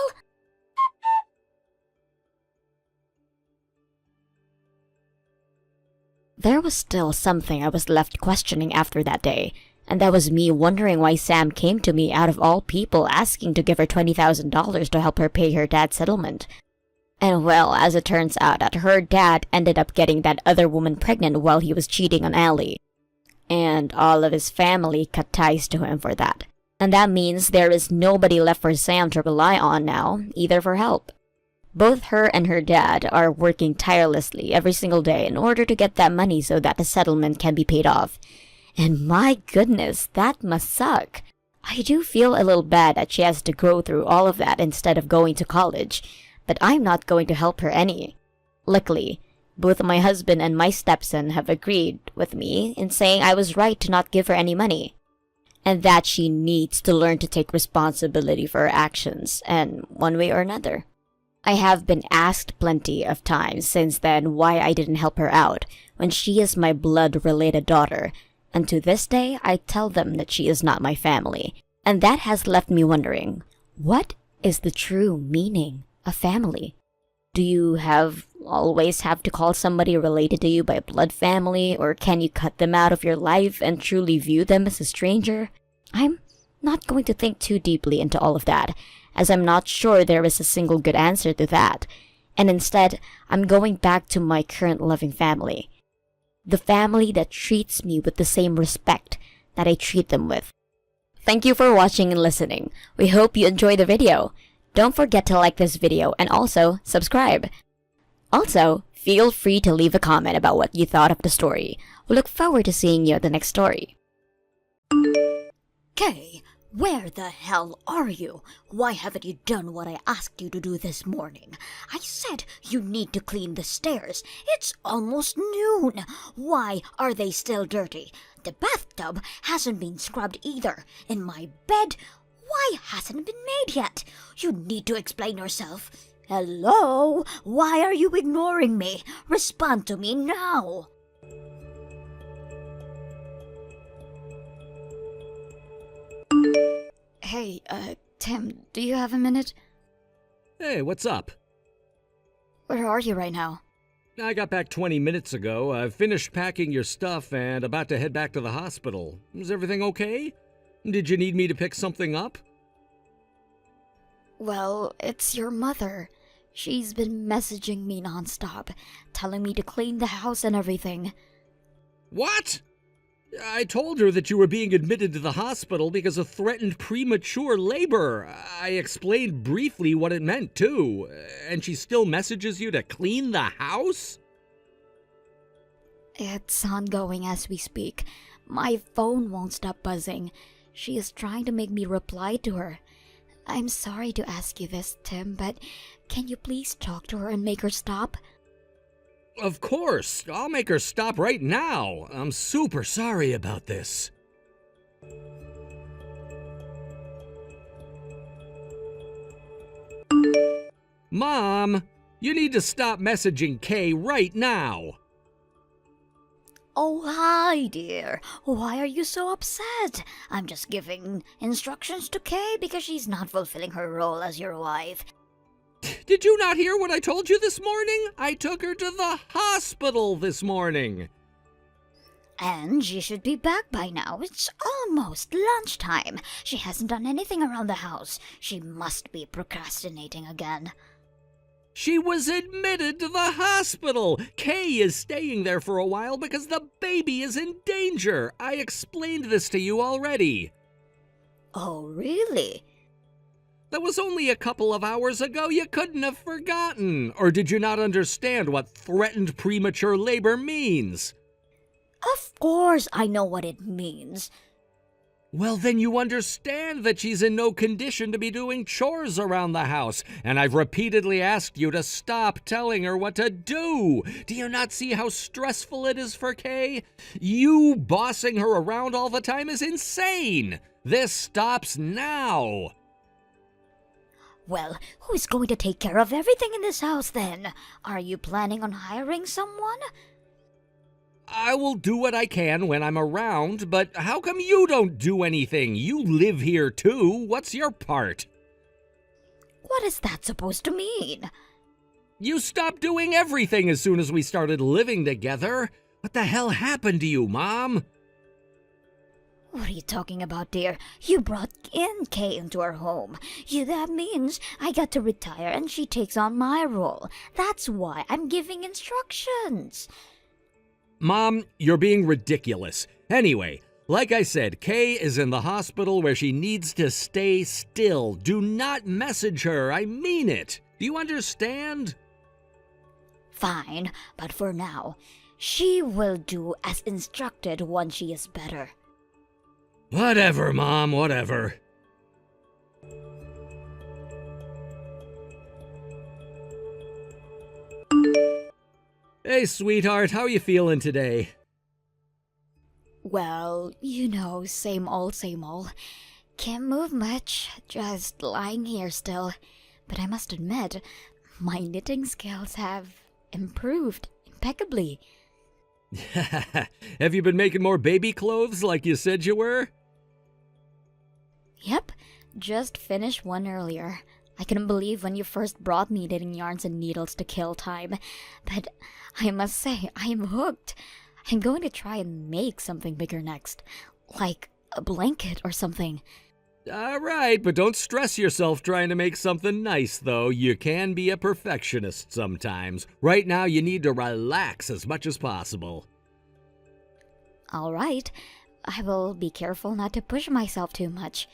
There was still something I was left questioning after that day, and that was me wondering why Sam came to me out of all people asking to give her $20,000 to help her pay her dad's settlement. And well, as it turns out, that her dad ended up getting that other woman pregnant while he was cheating on Allie. And all of his family cut ties to him for that. And that means there is nobody left for Sam to rely on now, either for help. Both her and her dad are working tirelessly every single day in order to get that money so that the settlement can be paid off. And my goodness, that must suck. I do feel a little bad that she has to go through all of that instead of going to college, but I'm not going to help her any. Luckily, both my husband and my stepson have agreed with me in saying I was right to not give her any money, and that she needs to learn to take responsibility for her actions, and one way or another. I have been asked plenty of times since then why I didn't help her out when she is my blood-related daughter, and to this day I tell them that she is not my family, and that has left me wondering, what is the true meaning of family? Do you always have to call somebody related to you by blood family, or can you cut them out of your life and truly view them as a stranger? I'm not going to think too deeply into all of that, as I'm not sure there is a single good answer to that, and instead, I'm going back to my current loving family. The family that treats me with the same respect that I treat them with. Thank you for watching and listening. We hope you enjoyed the video. Don't forget to like this video and also subscribe. Also, feel free to leave a comment about what you thought of the story. We look forward to seeing you at the next story. Kay, where the hell are you? Why haven't you done what I asked you to do this morning? I said you need to clean the stairs. It's almost noon. Why are they still dirty? The bathtub hasn't been scrubbed either. And my bed, why hasn't it been made yet? You need to explain yourself. Hello? Why are you ignoring me? Respond to me now. Hey, Tim, do you have a minute? Hey, what's up? Where are you right now? I got back 20 minutes ago. I've finished packing your stuff and about to head back to the hospital. Is everything okay? Did you need me to pick something up? Well, it's your mother. She's been messaging me nonstop, telling me to clean the house and everything. What? I told her that you were being admitted to the hospital because of threatened premature labor. I explained briefly what it meant, too. And she still messages you to clean the house? It's ongoing as we speak. My phone won't stop buzzing. She is trying to make me reply to her. I'm sorry to ask you this, Tim, but can you please talk to her and make her stop? Of course. I'll make her stop right now. I'm super sorry about this. Mom, you need to stop messaging Kay right now. Oh, hi, dear. Why are you so upset? I'm just giving instructions to Kay because she's not fulfilling her role as your wife. Did you not hear what I told you this morning? I took her to the hospital this morning. And she should be back by now. It's almost lunchtime. She hasn't done anything around the house. She must be procrastinating again. She was admitted to the hospital. Kay is staying there for a while because the baby is in danger. I explained this to you already. Oh, really? That was only a couple of hours ago. You couldn't have forgotten. Or did you not understand what threatened premature labor means? Of course I know what it means. Well, then you understand that she's in no condition to be doing chores around the house, and I've repeatedly asked you to stop telling her what to do. Do you not see how stressful it is for Kay? You bossing her around all the time is insane. This stops now. Well, who's going to take care of everything in this house then? Are you planning on hiring someone? I will do what I can when I'm around, but how come you don't do anything? You live here too. What's your part? What is that supposed to mean? You stopped doing everything as soon as we started living together. What the hell happened to you, Mom? What are you talking about, dear? You brought in Kay into our home. That means I got to retire and she takes on my role. That's why I'm giving instructions. Mom, you're being ridiculous. Anyway, like I said, Kay is in the hospital where she needs to stay still. Do not message her. I mean it. Do you understand? Fine, but for now, she will do as instructed once she is better. Whatever, Mom, whatever. Hey, sweetheart, how are you feeling today? Well, same old, same old. Can't move much, just lying here still. But I must admit, my knitting skills have improved impeccably. Have you been making more baby clothes like you said you were? Yep, just finished one earlier. I couldn't believe when you first brought me knitting yarns and needles to kill time. But I must say, I am hooked. I'm going to try and make something bigger next. Like a blanket or something. All right, but don't stress yourself trying to make something nice, though. You can be a perfectionist sometimes. Right now, you need to relax as much as possible. All right. I will be careful not to push myself too much.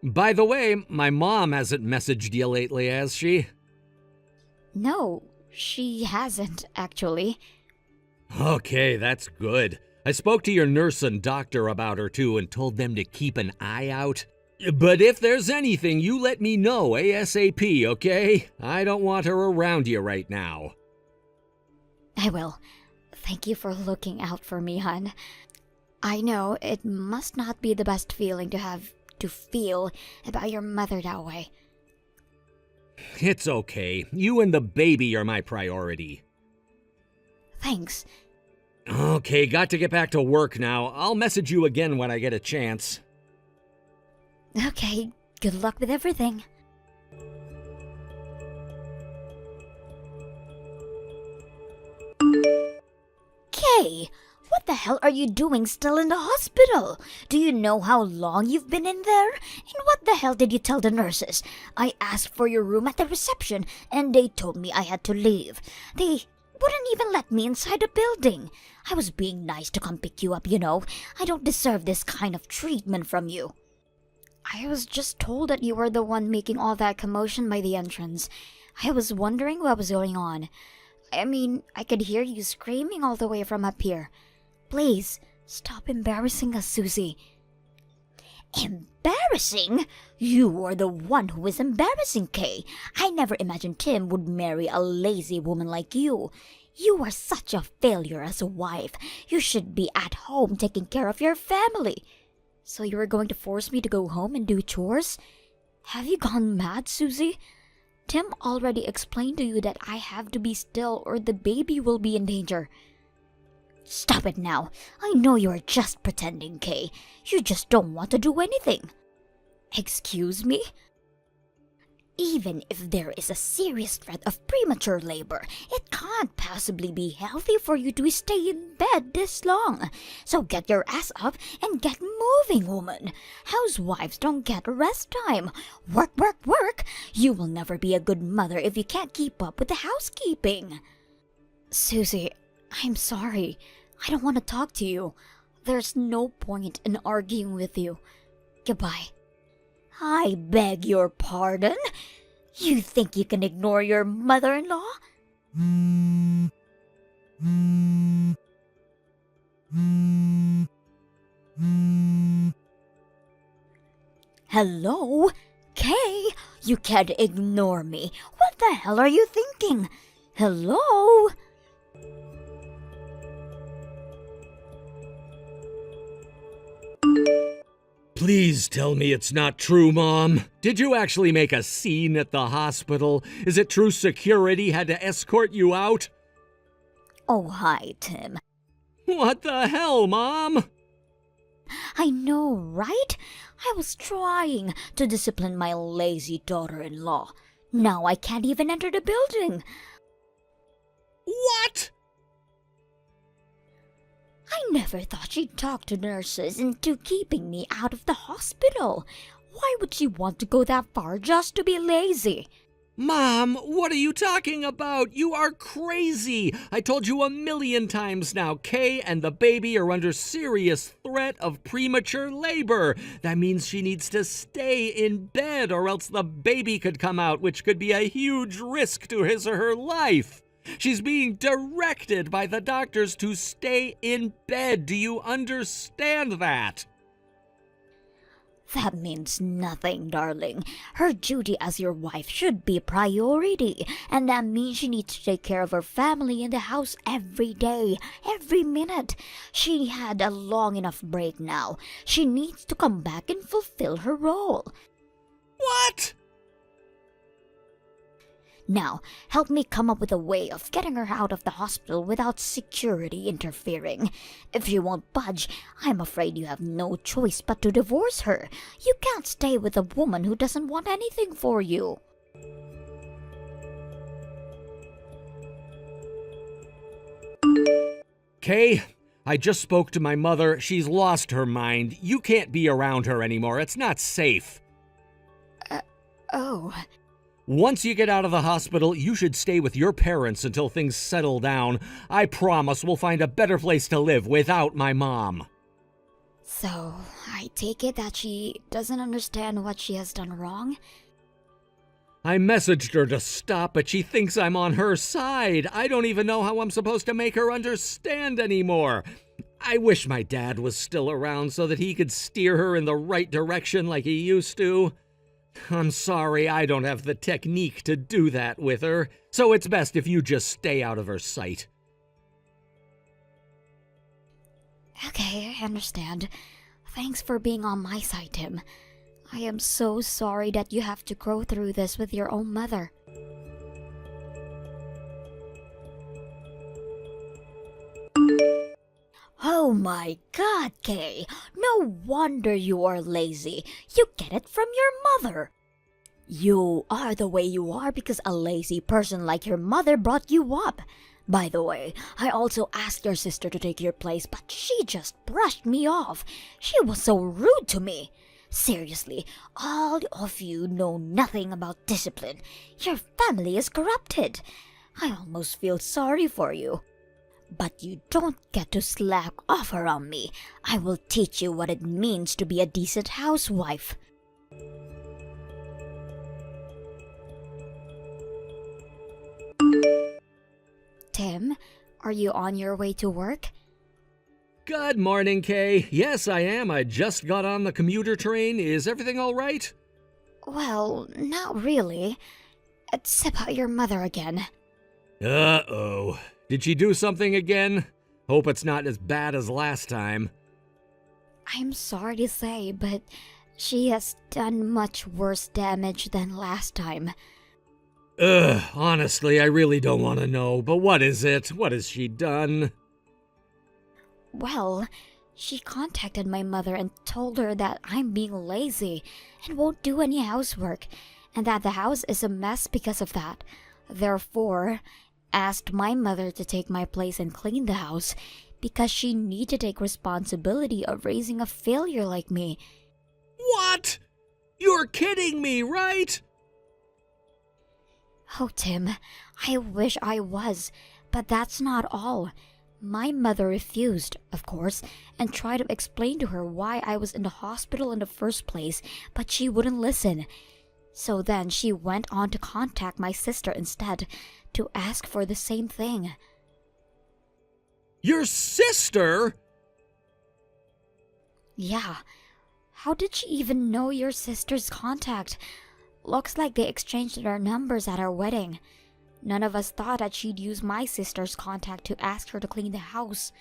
By the way, my mom hasn't messaged you lately, has she? No, she hasn't, actually. Okay, that's good. I spoke to your nurse and doctor about her, too, and told them to keep an eye out. But if there's anything, you let me know ASAP, okay? I don't want her around you right now. I will. Thank you for looking out for me, hon. I know it must not be the best feeling to feel about your mother that way. It's okay. You and the baby are my priority. Thanks. Okay, got to get back to work now. I'll message you again when I get a chance. Okay, good luck with everything. Kay, what the hell are you doing still in the hospital? Do you know how long you've been in there? And what the hell did you tell the nurses? I asked for your room at the reception, and they told me I had to leave. They Wouldn't even let me inside the building. I was being nice to come pick you up, you know. I don't deserve this kind of treatment from you. I was just told that you were the one making all that commotion by the entrance. I was wondering what was going on. I mean, I could hear you screaming all the way from up here. Please, stop embarrassing us, Susie. Embarrassing? You are the one who is embarrassing, Kay. I never imagined Tim would marry a lazy woman like you. You are such a failure as a wife. You should be at home taking care of your family. So you were going to force me to go home and do chores? Have you gone mad, Susie? Tim already explained to you that I have to be still or the baby will be in danger. Stop it now. I know you are just pretending, Kay. You just don't want to do anything. Excuse me? Even if there is a serious threat of premature labor, it can't possibly be healthy for you to stay in bed this long. So get your ass up and get moving, woman. Housewives don't get rest time. Work, work, work. You will never be a good mother if you can't keep up with the housekeeping. Susie, I'm sorry. I don't want to talk to you. There's no point in arguing with you. Goodbye. I beg your pardon? You think you can ignore your mother-in-law? Hello? Kay, you can't ignore me. What the hell are you thinking? Hello? Please tell me it's not true, Mom. Did you actually make a scene at the hospital? Is it true security had to escort you out? Oh, hi, Tim. What the hell, Mom? I know, right? I was trying to discipline my lazy daughter-in-law. Now I can't even enter the building. What? I never thought she'd talk to nurses into keeping me out of the hospital. Why would she want to go that far just to be lazy? Mom, what are you talking about? You are crazy. I told you 1,000,000 times now. Kay and the baby are under serious threat of premature labor. That means she needs to stay in bed or else the baby could come out, which could be a huge risk to his or her life. She's being directed by the doctors to stay in bed. Do you understand that? That means nothing, darling. Her duty as your wife should be priority, and that means she needs to take care of her family in the house every day, every minute. She had a long enough break now. She needs to come back and fulfill her role. What? Now, help me come up with a way of getting her out of the hospital without security interfering. If she won't budge, I'm afraid you have no choice but to divorce her. You can't stay with a woman who doesn't want anything for you. Kay, I just spoke to my mother. She's lost her mind. You can't be around her anymore. It's not safe. Oh... Once you get out of the hospital, you should stay with your parents until things settle down. I promise we'll find a better place to live without my mom. So, I take it that she doesn't understand what she has done wrong? I messaged her to stop, but she thinks I'm on her side. I don't even know how I'm supposed to make her understand anymore. I wish my dad was still around so that he could steer her in the right direction like he used to. I'm sorry, I don't have the technique to do that with her, so it's best if you just stay out of her sight. Okay, I understand. Thanks for being on my side, Tim. I am so sorry that you have to go through this with your own mother. Oh my God, Kay. No wonder you are lazy. You get it from your mother. You are the way you are because a lazy person like your mother brought you up. By the way, I also asked your sister to take your place, but she just brushed me off. She was so rude to me. Seriously, all of you know nothing about discipline. Your family is corrupted. I almost feel sorry for you. But you don't get to slack off around me. I will teach you what it means to be a decent housewife. Tim, are you on your way to work? Good morning, Kay. Yes, I am. I just got on the commuter train. Is everything all right? Well, not really. It's about your mother again. Uh-oh. Did she do something again? Hope it's not as bad as last time. I'm sorry to say, but she has done much worse damage than last time. Ugh, honestly, I really don't want to know, but what is it? What has she done? Well, she contacted my mother and told her that I'm being lazy and won't do any housework, and that the house is a mess because of that. Therefore, asked my mother to take my place and clean the house because she needed to take responsibility of raising a failure like me. What? You're kidding me, right? Oh, Tim, I wish I was, but that's not all. My mother refused, of course, and tried to explain to her why I was in the hospital in the first place, but she wouldn't listen. So then she went on to contact my sister instead to ask for the same thing. Your sister? Yeah. How did she even know your sister's contact? Looks like they exchanged their numbers at our wedding. None of us thought that she'd use my sister's contact to ask her to clean the house.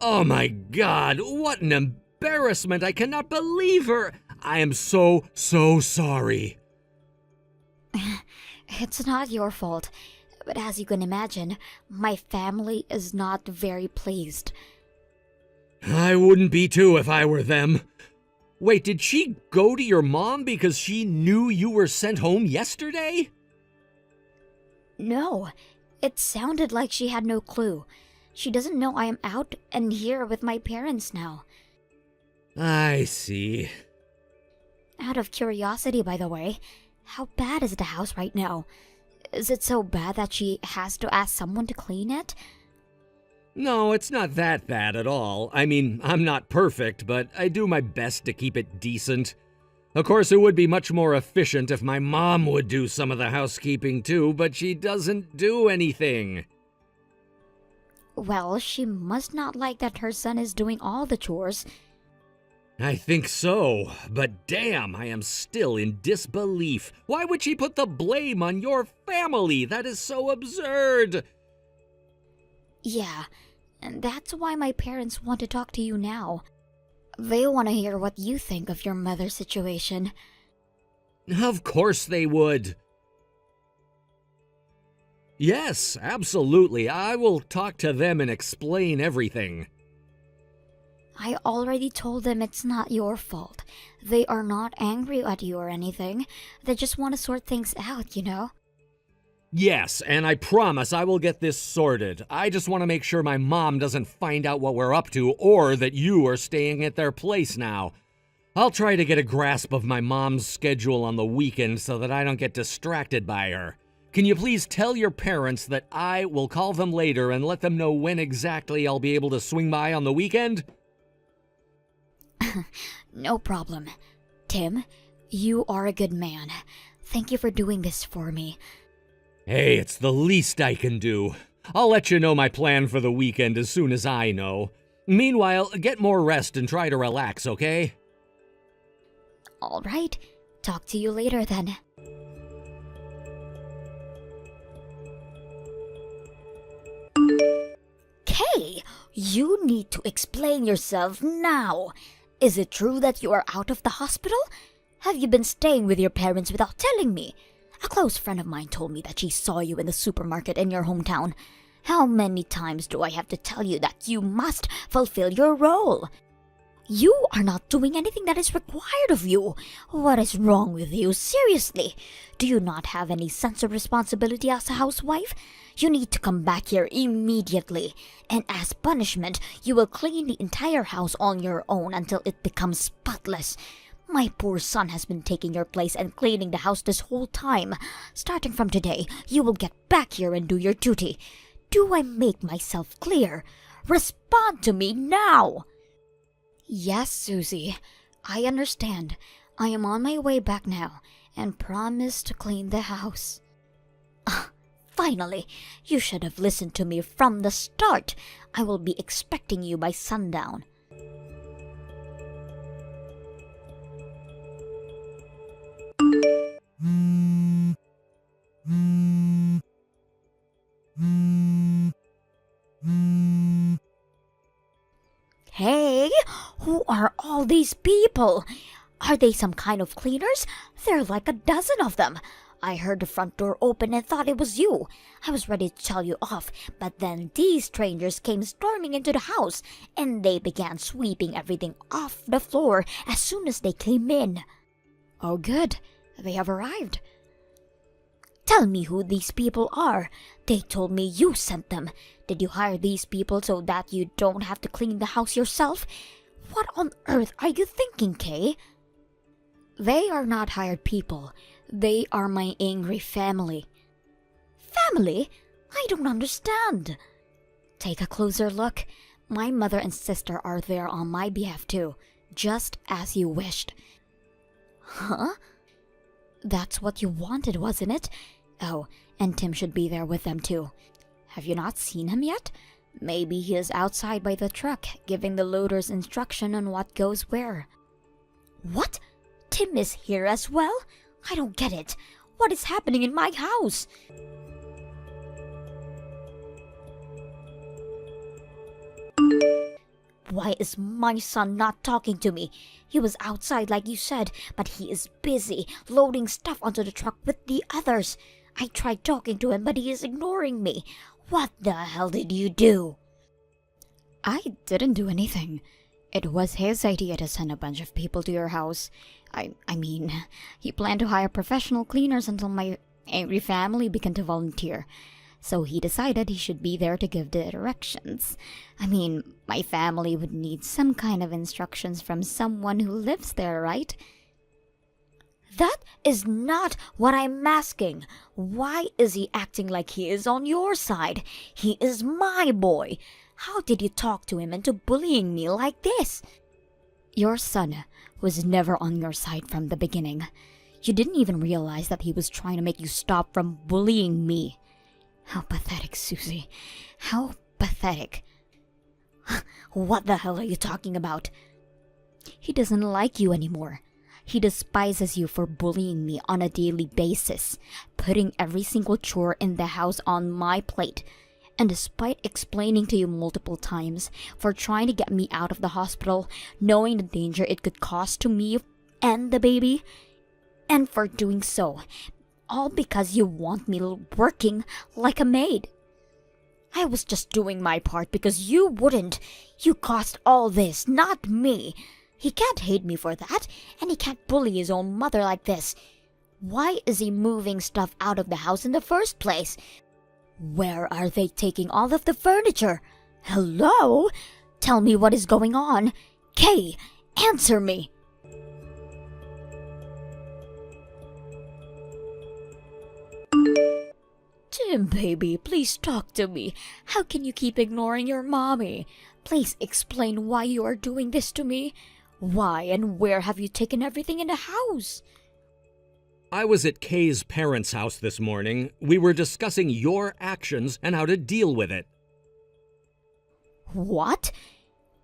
Oh my God, what an embarrassment. I cannot believe her. I am so sorry. It's not your fault, but as you can imagine, my family is not very pleased. I wouldn't be too if I were them. Wait, did she go to your mom because she knew you were sent home yesterday? No, it sounded like she had no clue. She doesn't know I am out and here with my parents now. I see. Out of curiosity, by the way, how bad is the house right now? Is it so bad that she has to ask someone to clean it? No, it's not that bad at all. I mean, I'm not perfect, but I do my best to keep it decent. Of course, it would be much more efficient if my mom would do some of the housekeeping too, but she doesn't do anything. Well, she must not like that her son is doing all the chores. I think so, but damn, I am still in disbelief. Why would she put the blame on your family? That is so absurd. Yeah, and that's why my parents want to talk to you now. They want to hear what you think of your mother's situation. Of course they would. Yes, absolutely. I will talk to them and explain everything. I already told them it's not your fault. They are not angry at you or anything. They just want to sort things out, you know? Yes, and I promise I will get this sorted. I just want to make sure my mom doesn't find out what we're up to or that you are staying at their place now. I'll try to get a grasp of my mom's schedule on the weekend so that I don't get distracted by her. Can you please tell your parents that I will call them later and let them know when exactly I'll be able to swing by on the weekend? No problem. Tim, you are a good man. Thank you for doing this for me. Hey, it's the least I can do. I'll let you know my plan for the weekend as soon as I know. Meanwhile, get more rest and try to relax, okay? All right. Talk to you later then. Kay, you need to explain yourself now. Is it true that you are out of the hospital? Have you been staying with your parents without telling me? A close friend of mine told me that she saw you in the supermarket in your hometown. How many times do I have to tell you that you must fulfill your role? You are not doing anything that is required of you. What is wrong with you? Seriously, do you not have any sense of responsibility as a housewife? You need to come back here immediately. And as punishment, you will clean the entire house on your own until it becomes spotless. My poor son has been taking your place and cleaning the house this whole time. Starting from today, you will get back here and do your duty. Do I make myself clear? Respond to me now! Yes, Susie. I understand. I am on my way back now and promise to clean the house. Finally, you should have listened to me from the start. I will be expecting you by sundown. Hey, who are all these people? Are they some kind of cleaners? There are like a dozen of them. I heard the front door open and thought it was you. I was ready to tell you off, but then these strangers came storming into the house, and they began sweeping everything off the floor as soon as they came in. Oh, good. They have arrived. Tell me who these people are. They told me you sent them. Did you hire these people so that you don't have to clean the house yourself? What on earth are you thinking, Kay? They are not hired people. They are my angry family. Family? I don't understand. Take a closer look. My mother and sister are there on my behalf too, just as you wished. Huh? That's what you wanted, wasn't it? Oh, and Tim should be there with them too. Have you not seen him yet? Maybe he is outside by the truck, giving the loaders instruction on what goes where. What? Tim is here as well? I don't get it. What is happening in my house? Why is my son not talking to me? He was outside like you said, but he is busy loading stuff onto the truck with the others. I tried talking to him, but he is ignoring me. What the hell did you do? I didn't do anything. It was his idea to send a bunch of people to your house. I mean, he planned to hire professional cleaners until my angry family began to volunteer. So he decided he should be there to give the directions. I mean, my family would need some kind of instructions from someone who lives there, right? That is not what I'm asking. Why is he acting like he is on your side? He is my boy. How did you talk to him into bullying me like this? Your son was never on your side from the beginning. You didn't even realize that he was trying to make you stop from bullying me. How pathetic, Susie. How pathetic. What the hell are you talking about? He doesn't like you anymore. He despises you for bullying me on a daily basis, putting every single chore in the house on my plate. And despite explaining to you multiple times, for trying to get me out of the hospital, knowing the danger it could cause to me and the baby, and for doing so, all because you want me working like a maid. I was just doing my part because you wouldn't. You caused all this, not me. He can't hate me for that, and he can't bully his own mother like this. Why is he moving stuff out of the house in the first place? Where are they taking all of the furniture? Hello? Tell me what is going on. Kay, answer me. Tim, baby, please talk to me. How can you keep ignoring your mommy? Please explain why you are doing this to me. Why and where have you taken everything in the house? I was at Kay's parents' house this morning. We were discussing your actions and how to deal with it. What?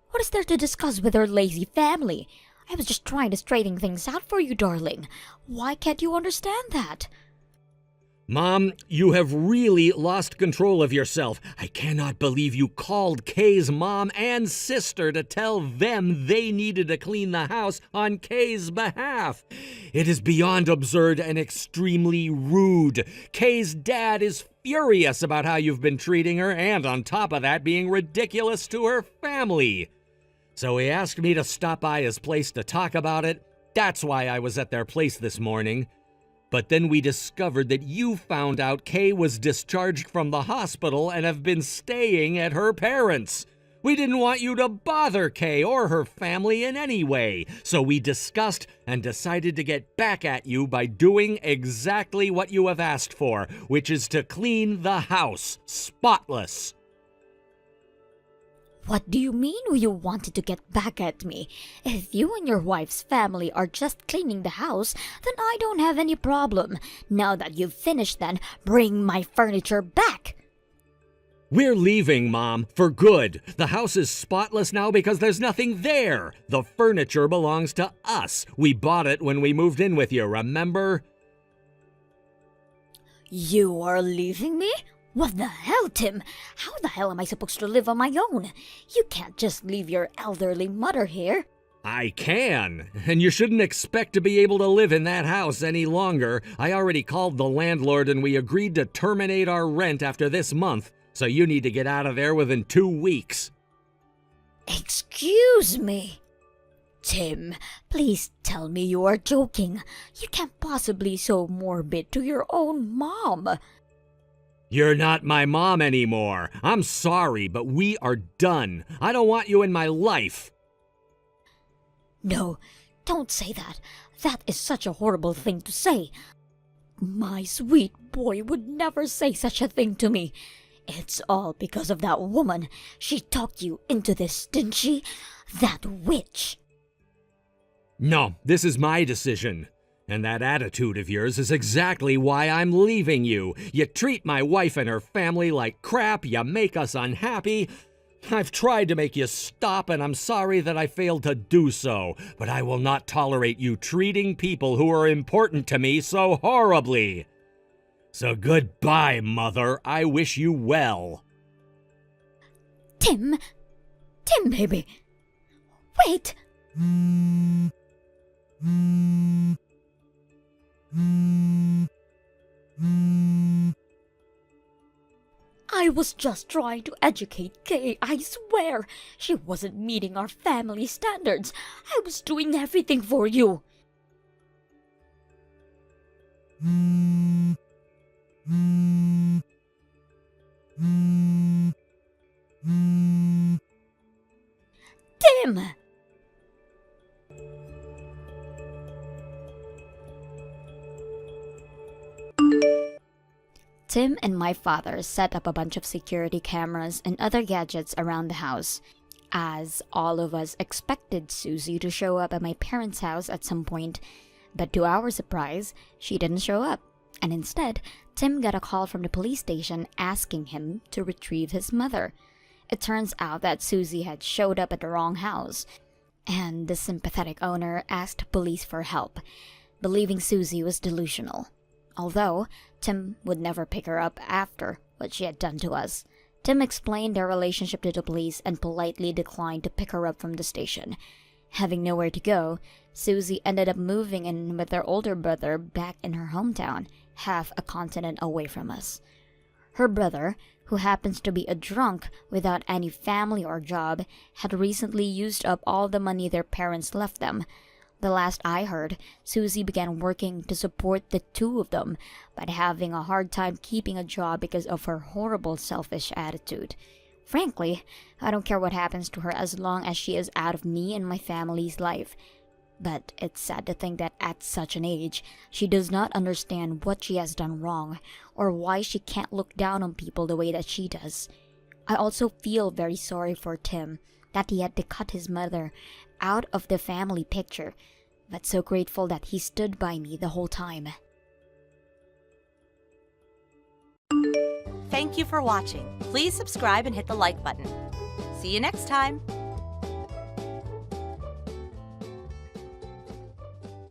What is there to discuss with our lazy family? I was just trying to straighten things out for you, darling. Why can't you understand that? Mom, you have really lost control of yourself. I cannot believe you called Kay's mom and sister to tell them they needed to clean the house on Kay's behalf. It is beyond absurd and extremely rude. Kay's dad is furious about how you've been treating her, and on top of that, being ridiculous to her family. So he asked me to stop by his place to talk about it. That's why I was at their place this morning. But then we discovered that you found out Kay was discharged from the hospital and have been staying at her parents'. We didn't want you to bother Kay or her family in any way, so we discussed and decided to get back at you by doing exactly what you have asked for, which is to clean the house spotless. What do you mean you wanted to get back at me? If you and your wife's family are just cleaning the house, then I don't have any problem. Now that you've finished, then bring my furniture back. We're leaving, Mom, for good. The house is spotless now because there's nothing there. The furniture belongs to us. We bought it when we moved in with you, remember? You are leaving me? What the hell, Tim? How the hell am I supposed to live on my own? You can't just leave your elderly mother here. I can, and you shouldn't expect to be able to live in that house any longer. I already called the landlord and we agreed to terminate our rent after this month. So you need to get out of there within 2 weeks. Excuse me. Tim, please tell me you are joking. You can't possibly be so morbid to your own mom. You're not my mom anymore. I'm sorry, but we are done. I don't want you in my life. No, don't say that. That is such a horrible thing to say. My sweet boy would never say such a thing to me. It's all because of that woman. She talked you into this, didn't she? That witch. No, this is my decision. And that attitude of yours is exactly why I'm leaving you. You treat my wife and her family like crap. You make us unhappy. I've tried to make you stop, and I'm sorry that I failed to do so. But I will not tolerate you treating people who are important to me so horribly. So goodbye, Mother. I wish you well. Tim, baby. Wait. I was just trying to educate Kay, I swear. She wasn't meeting our family standards. I was doing everything for you. Tim! Tim and my father set up a bunch of security cameras and other gadgets around the house, as all of us expected Susie to show up at my parents' house at some point, but to our surprise, she didn't show up, and instead, Tim got a call from the police station asking him to retrieve his mother. It turns out that Susie had showed up at the wrong house, and the sympathetic owner asked police for help, believing Susie was delusional. Although, Tim would never pick her up after what she had done to us. Tim explained their relationship to the police and politely declined to pick her up from the station. Having nowhere to go, Susie ended up moving in with her older brother back in her hometown, half a continent away from us. Her brother, who happens to be a drunk without any family or job, had recently used up all the money their parents left them. The last I heard, Susie began working to support the two of them, but having a hard time keeping a job because of her horrible selfish attitude. Frankly, I don't care what happens to her as long as she is out of me and my family's life. But it's sad to think that at such an age, she does not understand what she has done wrong, or why she can't look down on people the way that she does. I also feel very sorry for Tim, that he had to cut his mother out of the family picture, but so grateful that he stood by me the whole time. Thank you for watching. Please subscribe and hit the like button. See you next time.